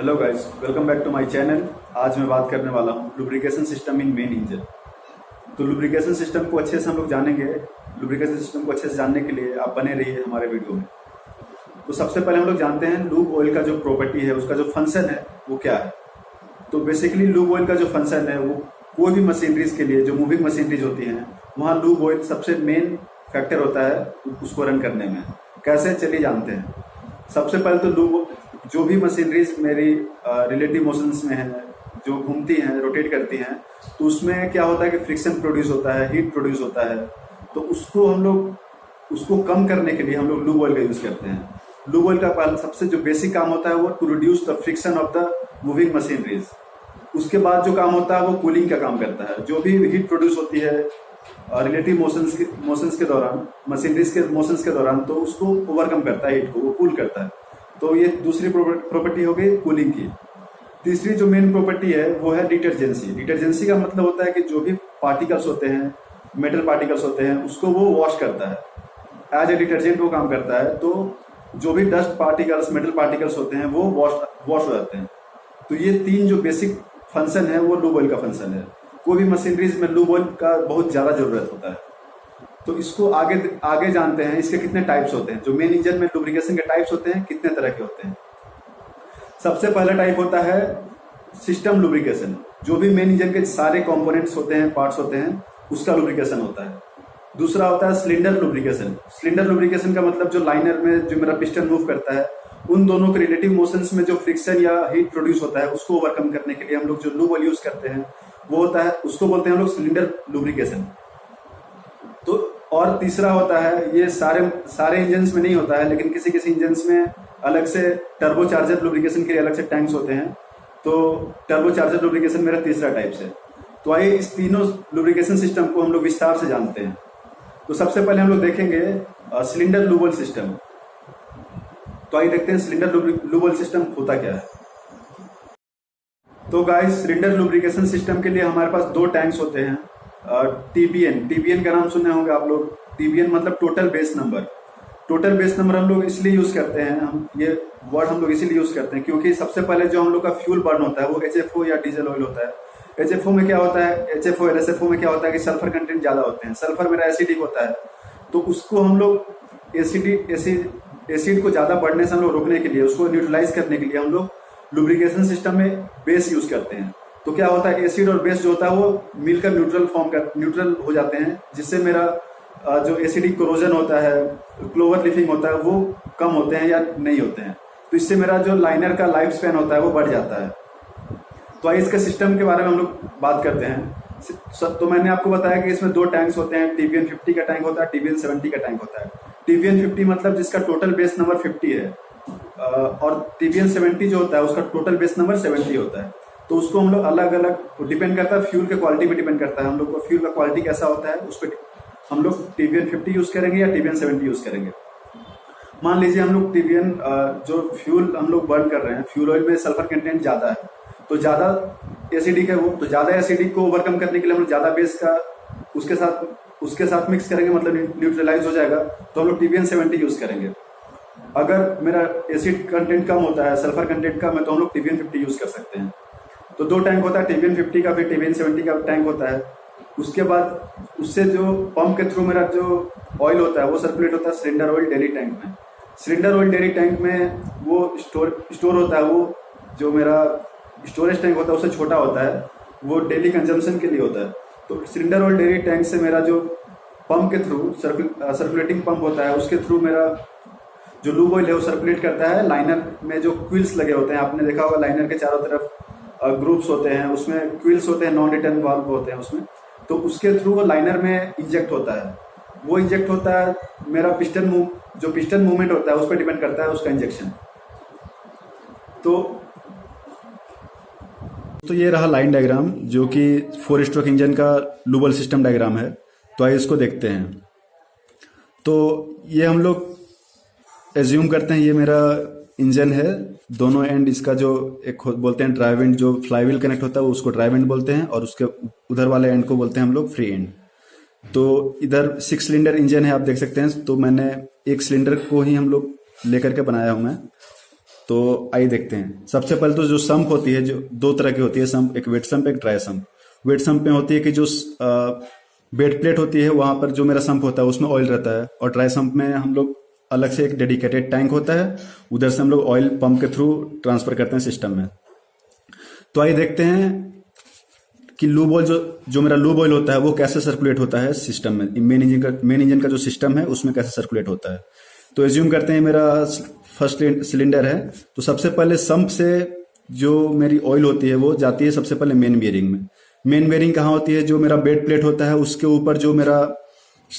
Hello guys, welcome back to my channel. आज मैं बात करने वाला हूँ lubrication system in main engine. तो लुब्रिकेशन सिस्टम को अच्छे से हम लोग जानेंगे। लुब्रिकेशन सिस्टम को अच्छे से जानने के लिए आप बने रहिए हमारे वीडियो में। तो सबसे पहले हम लोग जानते हैं लूब ऑयल का जो प्रॉपर्टी है, उसका जो फंक्शन है वो क्या है। तो बेसिकली लूब ऑयल का जो फंक्शन है वो कोई भी मशीनरीज के लिए, जो मूविंग मशीनरीज होती हैं, वहाँ लूब ऑयल सबसे मेन फैक्टर होता है उसको रन करने में। कैसे, चलिए जानते हैं। सबसे पहले तो लूब, जो भी मशीनरीज मेरी रिलेटिव मोशंस में है, जो घूमती हैं, रोटेट करती हैं, तो उसमें क्या होता है कि फ्रिक्शन प्रोड्यूस होता है, हीट प्रोड्यूस होता है। तो उसको हम लोग उसको कम करने के लिए हम लोग लूब ऑयल का यूज करते हैं। लूब ऑयल का सबसे जो बेसिक काम होता है वो to reduce the friction of the moving machineries. उसके बाद जो काम होता है वो कूलिंग का काम करता है। जो भी हीट प्रोड्यूस होती है रिलेटिव मोशंस के दौरान, मशीनरीज के मोशंस के दौरान, तो उसको ओवरकम करता है, हीट को वो कूल करता है। तो ये दूसरी प्रॉपर्टी हो गई कूलिंग की। तीसरी जो मेन प्रॉपर्टी है वो है डिटर्जेंसी। डिटर्जेंसी का मतलब होता है कि जो भी पार्टिकल्स होते हैं, मेटल पार्टिकल्स होते हैं, उसको वो वॉश करता है। एज ए डिटर्जेंट वो काम करता है। तो जो भी डस्ट पार्टिकल्स, मेटल पार्टिकल्स होते हैं वो वॉश हो जाते हैं। तो ये तीन जो बेसिक फंक्शन है वो लूब ऑयल का फंक्शन है। कोई भी मशीनरीज में लूब ऑयल का बहुत ज्यादा जरूरत होता है। तो इसको आगे जानते हैं, इसके कितने टाइप्स होते हैं। जो मेन इंजन में लुब्रिकेशन के टाइप्स होते हैं, कितने तरह के होते हैं। सबसे पहला टाइप होता है सिस्टम लुब्रिकेशन। जो भी मेन इंजन के सारे कंपोनेंट्स होते हैं, पार्ट्स होते हैं, उसका लुब्रिकेशन होता है। दूसरा होता है सिलेंडर लुब्रिकेशन। सिलेंडर लुब्रिकेशन का मतलब जो लाइनर में जो मेरा पिस्टन मूव करता है, उन दोनों के रिलेटिव मोशंस में जो फ्रिक्शन या हीट प्रोड्यूस होता है, उसको ओवरकम करने के लिए हम लोग जो लूब ऑयल यूज करते हैं वो होता है, उसको बोलते हैं हम लोग सिलेंडर लुब्रिकेशन। तो और तीसरा होता है, ये सारे इंजन्स में नहीं होता है, लेकिन किसी किसी इंजन्स में अलग से टर्बो चार्जर लुब्रिकेशन के लिए अलग से टैंक्स होते हैं। तो टर्बो चार्जर लुब्रिकेशन मेरा तीसरा टाइप है। तो आइए इस तीनों लुब्रिकेशन सिस्टम को हम लोग विस्तार से जानते हैं। तो सबसे पहले हम लोग देखेंगे सिलेंडर लूब ऑयल सिस्टम। तो आइए देखते हैं सिलेंडर लूब ऑयल सिस्टम होता क्या है। तो गाइस, सिलेंडर लुब्रिकेशन सिस्टम के लिए हमारे पास दो टैंक्स होते हैं। टीबीएन का नाम सुने होंगे आप लोग। टीबीएन मतलब total base number. Total base number हम लोग इसलिए यूज करते हैं, ये वर्ड हम लोग इसीलिए यूज करते हैं क्योंकि सबसे पहले जो हम लोग का फ्यूल बर्न होता है वो एचएफओ या डीजल ऑयल होता है। एचएफओ में क्या होता है, एचएफओ एलएसएफओ में क्या होता है कि सल्फर कंटेंट ज्यादा होते हैं। सल्फर मेरा एसिडिक होता है। तो उसको हम लोग एसिड को ज्यादा बढ़ने से हम लोग रोकने के लिए, उसको न्यूट्रलाइज करने के लिए हम लोग लुब्रिकेशन सिस्टम में बेस यूज करते हैं। तो क्या होता है कि एसिड और बेस जो होता है वो मिलकर न्यूट्रल हो जाते हैं, जिससे मेरा जो एसिडिक कोरोजन होता है, क्लोवर लीफिंग होता है, वो कम होते हैं या नहीं होते हैं। तो इससे मेरा जो लाइनर का लाइफ स्पैन होता है वो बढ़ जाता है। तो आइए इसके सिस्टम के बारे में हम लोग बात करते हैं। तो मैंने आपको बताया कि इसमें दो टैंक्स होते हैं। टीबीएन 50 का टैंक होता है, टीबीएन 70 का टैंक होता है। टीबीएन 50 मतलब जिसका टोटल बेस नंबर 50 है, और टीबीएन 70 जो होता है उसका टोटल बेस नंबर 70 होता है। तो उसको हम लोग अलग अलग डिपेंड करता है, फ्यूल के क्वालिटी पे डिपेंड करता है। हम लोग को फ्यूल का क्वालिटी कैसा होता है उस पर हम लोग टीबीएन 50 यूज करेंगे या टीबीएन 70 यूज करेंगे। मान लीजिए हम लोग टीबीएन जो फ्यूल हम लोग बर्न कर रहे हैं, फ्यूल ऑयल में सल्फर कंटेंट ज्यादा है, तो ज्यादा एसिडिक है वो, तो ज्यादा एसिडिक को ओवरकम करने के लिए हम लोग ज्यादा बेस का उसके साथ मिक्स करेंगे, मतलब न्यूट्रलाइज हो जाएगा। तो हम लोग टीबीएन 70 यूज करेंगे। अगर मेरा एसिड कंटेंट कम होता है, सल्फर कंटेंट कम है, तो हम लोग टीबीएन 50 यूज कर सकते हैं। तो दो टैंक होता है, टीबीएन 50 का, फिर टीबीएन 70 का टैंक होता है। उसके बाद उससे जो पंप के थ्रू मेरा जो ऑयल होता है वो सर्कुलेट होता है सिलेंडर ऑयल डेयरी टैंक में। सिलेंडर ऑयल डेयरी टैंक में वो स्टोर होता है। वो जो मेरा स्टोरेज टैंक होता है उससे छोटा होता है, वो डेली कंजम्पशन के लिए होता है। तो सिलेंडर ऑयल डेयरी टैंक से मेरा जो पंप के थ्रू सर्कुलेटिंग पंप होता है, उसके थ्रू मेरा जो लूब ऑयल है वो सर्कुलेट करता है। लाइनर में जो क्विल्स लगे होते हैं, आपने देखा होगा लाइनर के चारों तरफ ग्रुप्स होते हैं, उसमें क्विल्स होते हैं, नॉन रिटर्न वाल्व होते हैं उसमें। तो उसके थ्रू वो लाइनर में इंजेक्ट होता है। वो इंजेक्ट होता है, मेरा पिस्टन मूवमेंट होता है उस पर डिपेंड करता है उसका इंजेक्शन। तो ये रहा लाइन डायग्राम, जो कि 4 स्ट्रोक इंजन का लूब ऑयल सिस्टम डायग्राम है। तो आइए इसको देखते हैं। तो ये हम लोग एज्यूम करते हैं ये मेरा इंजन है। दोनों एंड इसका जो एक बोलते हैं ड्राइव एंड, जो फ्लाईव्हील कनेक्ट होता है उसको ड्राइव एंड बोलते हैं, और उसके उधर वाले एंड को बोलते हैं हम लोग फ्री एंड। तो इधर 6 सिलेंडर इंजन है, आप देख सकते हैं। तो मैंने एक सिलेंडर को ही हम लोग लेकर के बनाया हूं मैं। तो आइए देखते हैं। सबसे पहले तो जो सम्प होती है, जो दो तरह की होती है सम्प, एक वेट सम्प एक ड्राई सम्प। वेट सम्प में होती है कि जो बेड प्लेट होती है वहां पर जो मेरा सम्प होता है उसमें ऑयल रहता है, और ड्राई सम्प में हम लोग अलग से एक डेडिकेटेड टैंक होता है, उधर से हम लोग ऑयल पंप के थ्रू ट्रांसफर करते हैं सिस्टम में। तो आइए देखते हैं कि लूब ऑयल जो मेरा लूब ऑयल होता है वो कैसे सर्कुलेट होता है सिस्टम में, मेन इंजन का जो सिस्टम है उसमें कैसे सर्कुलेट होता है। तो एज्यूम करते हैं मेरा फर्स्ट सिलेंडर है, तो सबसे पहले सम्प से जो मेरी ऑयल होती है वो जाती है सबसे पहले मेन बियरिंग में। मेन बियरिंग कहाँ होती है? जो मेरा बेड प्लेट होता है उसके ऊपर जो मेरा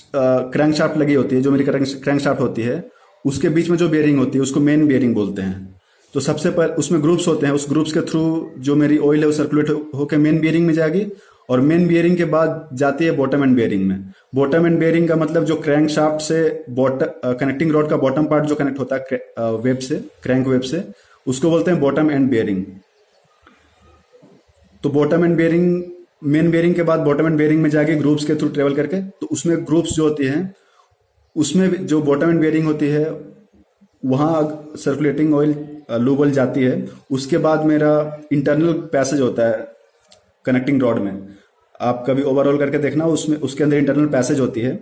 क्रैंकशाफ्ट लगी होती है, जो मेरी क्रैंकशाफ्ट होती है उसके बीच में जो बियरिंग होती है उसको मेन बियरिंग बोलते हैं। तो सबसे पहले उसमें ग्रुप्स होते हैं, उस ग्रुप्स के थ्रू जो मेरी ऑयल है वो सर्कुलेट होकर मेन बियरिंग में जाएगी, और मेन बियरिंग के बाद जाती है बॉटम एंड बियरिंग में। बॉटम एंड बियरिंग का मतलब जो क्रैंक शाफ्ट से कनेक्टिंग रॉड का बॉटम पार्ट जो कनेक्ट होता है वेब से, क्रैंक वेब से, उसको बोलते हैं बॉटम एंड बियरिंग। तो bottom and bearing, main bearing के बाद बॉटम एंड बियरिंग में जाके ग्रुप्स के थ्रू ट्रेवल करके, तो उसमें ग्रुप्स जो होती हैं उसमें जो बॉटम एंड बियरिंग होती है वहां सर्कुलेटिंग ऑयल लूब ऑयल जाती है। उसके बाद मेरा इंटरनल पैसेज होता है कनेक्टिंग रॉड में, आप कभी ओवरऑल करके देखना, उसमें उसके अंदर इंटरनल पैसेज होती है।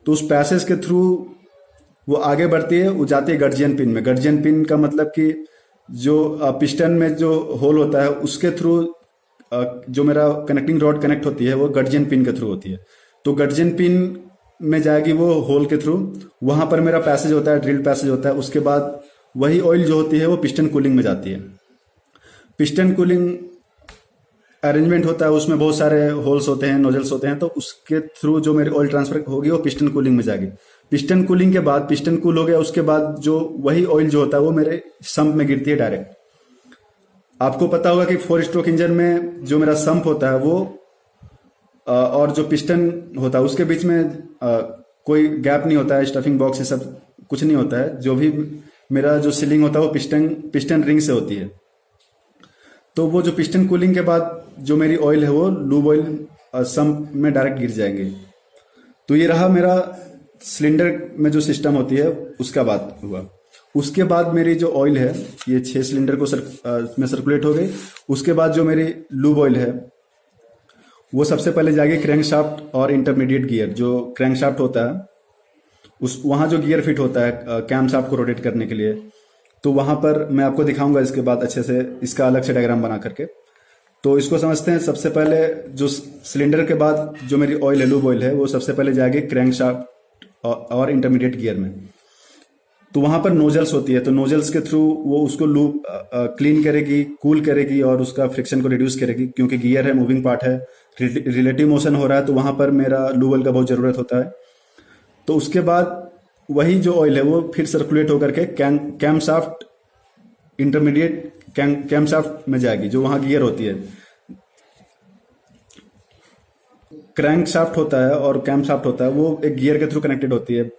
तो उस पैसेज के थ्रू वो आगे बढ़ती है, वो जाती है गर्जियन पिन में। गर्जियन पिन का मतलब कि जो पिस्टन में जो होल होता है उसके थ्रू जो मेरा कनेक्टिंग रॉड कनेक्ट होती है वो गर्जियन पिन के थ्रू होती है। तो गर्जियन पिन में जाएगी वो होल के थ्रू, वहां पर मेरा पैसेज होता है, ड्रिल पैसेज होता है। उसके बाद वही ऑयल जो होती है वो पिस्टन कूलिंग में जाती है। पिस्टन कूलिंग अरेंजमेंट होता है, उसमें बहुत सारे होल्स होते हैं, नोजल्स होते हैं, तो उसके थ्रू जो मेरी ऑयल ट्रांसफर होगी वो पिस्टन कूलिंग में जाएगी। पिस्टन कूलिंग के बाद पिस्टन कूल हो गया, उसके बाद जो वही ऑयल जो होता है वो मेरे सम्प में गिरती है डायरेक्ट। आपको पता होगा कि 4 स्ट्रोक इंजन में जो मेरा सम्प होता है वो और जो पिस्टन होता है उसके बीच में कोई गैप नहीं होता है, स्टफिंग बॉक्स ये सब कुछ नहीं होता है। जो भी मेरा जो सीलिंग होता है वो पिस्टन रिंग से होती है। तो वो जो पिस्टन कूलिंग के बाद जो मेरी ऑयल है वो लूब ऑयल सम्प में डायरेक्ट गिर जाएंगे। तो ये रहा मेरा सिलेंडर में जो सिस्टम होती है उसका बात हुआ। उसके बाद मेरी जो ऑयल है ये 6 सिलेंडर को में सर्कुलेट हो गई। उसके बाद जो मेरी लूब ऑयल है वो सबसे पहले जाएगी क्रैंकशाफ्ट और इंटरमीडिएट गियर। जो क्रैंकशाफ्ट होता है उस वहाँ जो गियर फिट होता है कैमशाफ्ट को रोटेट करने के लिए, तो वहाँ पर मैं आपको दिखाऊंगा इसके बाद अच्छे से, इसका अलग से डायग्राम बना करके। तो इसको समझते हैं। सबसे पहले जो सिलेंडर के बाद जो मेरी ऑयल है, लूब ऑयल है, वो सबसे पहले जाएगी क्रैंकशाफ्ट और इंटरमीडिएट गियर में। तो वहां पर नोजल्स होती है, तो नोजल्स के थ्रू वो उसको लूप क्लीन करेगी, कूल करेगी और उसका फ्रिक्शन को रिड्यूस करेगी, क्योंकि गियर है, मूविंग पार्ट है, रिलेटिव मोशन हो रहा है, तो वहां पर मेरा लूब ऑयल का बहुत जरूरत होता है। तो उसके बाद वही जो ऑयल है वो फिर सर्कुलेट होकर के कैमशाफ्ट इंटरमीडिएट कैमशाफ्ट में जाएगी, जो वहां गियर होती है। क्रैंक शाफ्ट होता है और कैमशाफ्ट होता है, वो एक गियर के थ्रू कनेक्टेड होती है।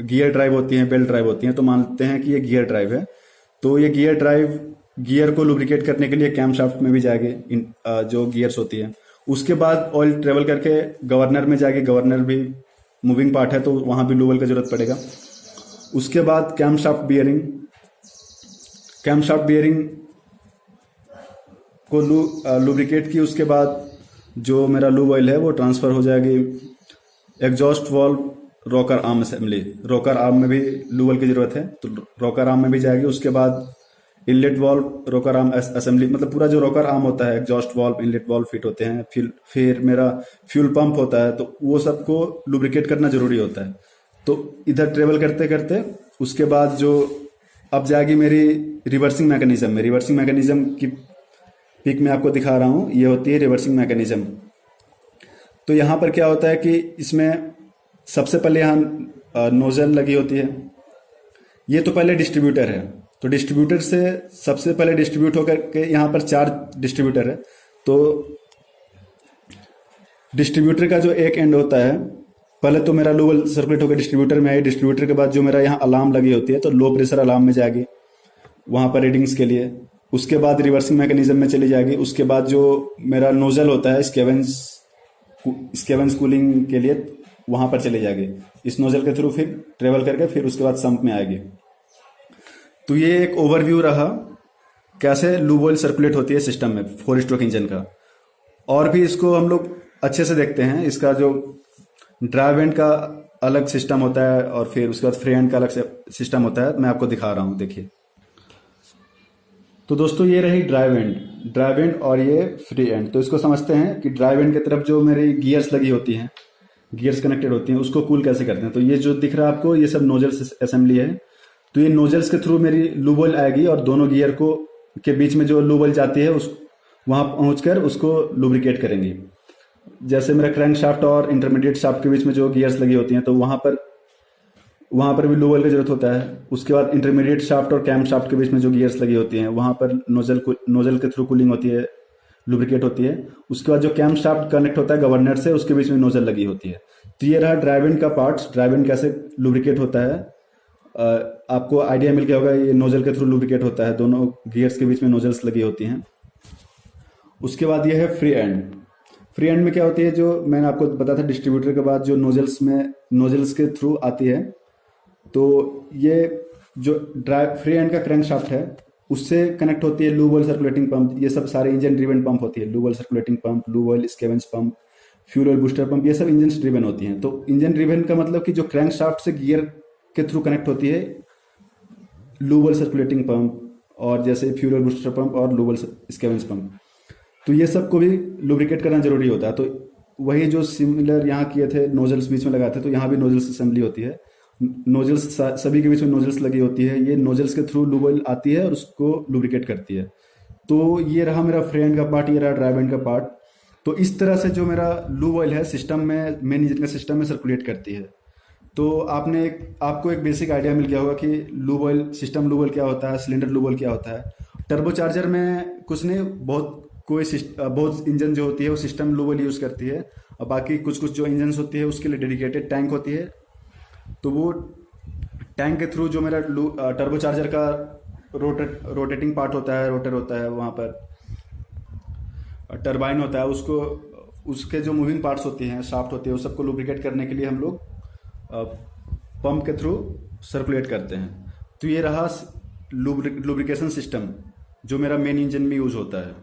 गियर ड्राइव होती है, बेल्ट ड्राइव होती है, तो मानते हैं कि ये गियर ड्राइव है। तो ये गियर ड्राइव गियर को लुब्रिकेट करने के लिए कैमशाफ्ट में भी जाएगी, जो गियर्स होती है। उसके बाद ऑयल ट्रेवल करके गवर्नर में जाएगी, गवर्नर भी मूविंग पार्ट है तो वहां भी लूब ऑयल का जरूरत पड़ेगा। उसके बाद कैमशाफ्ट बियरिंग को लुब्रिकेट की। उसके बाद जो मेरा लूब ऑयल है वो ट्रांसफर हो जाएगी exhaust valve, rocker arm assembly. Rocker arm में भी लूब ऑयल की जरूरत है, तो रॉकर आर्म में भी जाएगी। उसके बाद inlet valve, rocker arm assembly, मतलब पूरा जो रॉकर आर्म होता है, exhaust valve, inlet valve fit होते हैं। फिर मेरा फ्यूल पंप होता है, तो वो सबको लुब्रिकेट करना जरूरी होता है। तो इधर ट्रेवल करते करते उसके बाद जो अब जाएगी मेरी रिवर्सिंग मैकेनिज्म में। रिवर्सिंग मैकेनिज्म की पिक में आपको दिखा रहा हूं, ये होती है रिवर्सिंग मैकेनिज्म। तो यहाँ पर क्या होता है कि इसमें सबसे पहले यहाँ नोजल लगी होती है। ये तो पहले डिस्ट्रीब्यूटर है, तो डिस्ट्रीब्यूटर से सबसे पहले डिस्ट्रीब्यूट होकर के यहाँ पर 4 डिस्ट्रीब्यूटर है। तो डिस्ट्रीब्यूटर का जो एक एंड होता है, पहले तो मेरा लूब सर्कुलेट होकर डिस्ट्रीब्यूटर में आई। डिस्ट्रीब्यूटर के बाद जो मेरा यहाँ अलार्म लगी होती है, तो लो प्रेशर अलार्म में जाएगी वहां पर रीडिंग्स के लिए। उसके बाद रिवर्सिंग मैकेनिज्म में चली जाएगी। उसके बाद जो मेरा नोजल होता है स्केवेंस कूलिंग के लिए, वहां पर चली जाएगी। इस नोजल के थ्रू फिर ट्रेवल करके फिर उसके बाद सम्प में आएगी। तो ये एक ओवरव्यू रहा कैसे लूब ऑयल सर्कुलेट होती है सिस्टम में 4 स्ट्रोक इंजन का। और भी इसको हम लोग अच्छे से देखते हैं। इसका जो ड्राइव एंड का अलग सिस्टम होता है और फिर उसके बाद फ्री एंड का अलग सिस्टम होता है। मैं आपको दिखा रहा हूँ, देखिए। तो दोस्तों ये रही ड्राइव एंड और ये फ्री एंड। तो इसको समझते हैं कि ड्राइव एंड की तरफ जो मेरी गियर्स लगी होती हैं, गियर्स कनेक्टेड होती हैं, उसको कूल कैसे करते हैं। तो ये जो दिख रहा है आपको, ये सब नोजल्स असेंबली है। तो ये नोजल्स के थ्रू मेरी लूब ऑयल आएगी और दोनों गियर को के बीच में जो लूब ऑयल जाती है उस वहां पहुंचकर उसको लुब्रिकेट करेंगी। जैसे मेरा क्रैंक शाफ्ट और इंटरमीडिएट शाफ्ट के बीच में जो गियर्स लगी होती हैं, तो वहां पर भी लूब ऑयल की जरूरत होता है। उसके बाद इंटरमीडिएट शाफ्ट और कैम शाफ्ट के बीच में जो गियर्स लगी होती हैं, वहां पर नोजल के थ्रू कूलिंग होती है, लुब्रिकेट होती है। उसके बाद जो कैम शाफ्ट कनेक्ट होता है गवर्नर से, उसके बीच में नोजल लगी होती है। तो ये रहा ड्राइव एंड का पार्ट्स। ड्राइव एंड कैसे लुब्रिकेट होता है, आपको आइडिया मिल गया होगा। ये नोजल के थ्रू लुब्रिकेट होता है, दोनों गियर्स के बीच में नोजल्स लगी होती हैं। उसके बाद ये है फ्री एंड। फ्री एंड में क्या होती है, जो मैंने आपको बताया था डिस्ट्रीब्यूटर के बाद जो नोजल्स के थ्रू आती है। तो ये जो फ्री एंड का क्रैंक शाफ्ट है उससे कनेक्ट होती है लूब ऑयल सर्कुलेटिंग पंप। ये सब सारे इंजन ड्रिवन पंप होती है। Lube oil circulating pump, lube oil scavenge pump, fuel oil booster pump, ये सब इंजन ड्रिवन होती हैं। तो इंजन ड्रिवन का मतलब कि जो क्रैंक शाफ्ट से गियर के थ्रू कनेक्ट होती है लूब ऑयल सर्कुलेटिंग पंप, और जैसे फ्यूल ऑयल बूस्टर पंप और लूब ऑयल स्कैवेंज पंप। तो ये सबको भी लुब्रिकेट करना जरूरी होता है। तो वही जो सिमिलर यहाँ किए थे, नोजल्स बीच में लगाए थे, तो यहाँ भी नोजल्स असेंबली होती है। नोजल्स सभी के बीच में नोजल्स लगी होती है। ये नोजल्स के थ्रू लूब ऑयल आती है और उसको लुब्रिकेट करती है। तो ये रहा मेरा फ्री एंड का पार्ट, ये रहा ड्राइव एंड का पार्ट। तो इस तरह से जो मेरा लूब ऑयल है सिस्टम में, मेन इंजन के सिस्टम में सर्कुलेट करती है। तो आपको एक बेसिक आइडिया मिल गया होगा कि lube oil system lube oil क्या होता है, सिलेंडर लूब ऑयल क्या होता है। टर्बोचार्जर में कुछ नहीं, बहुत इंजन जो होती है वो सिस्टम लूब ऑयल यूज करती है, और बाकी कुछ जो इंजन होती है उसके लिए डेडिकेटेड टैंक होती है। तो वो टैंक के थ्रू जो मेरा टर्बोचार्जर का रोटेटिंग पार्ट होता है, रोटर होता है, वहाँ पर टरबाइन होता है, उसके जो मूविंग पार्ट्स होती हैं, शाफ्ट होती है, उस सबको लुब्रिकेट करने के लिए हम लोग पंप के थ्रू सर्कुलेट करते हैं। तो ये रहा लुब्रिकेशन सिस्टम जो मेरा मेन इंजन में यूज होता है।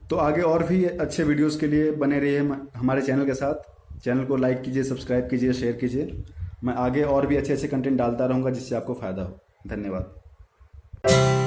तो आगे और भी अच्छे वीडियोस के लिए बने रहिए हमारे चैनल के साथ। चैनल को लाइक कीजिए, सब्सक्राइब कीजिए, शेयर कीजिए। मैं आगे और भी अच्छे कंटेंट डालता रहूँगा जिससे आपको फ़ायदा हो। धन्यवाद।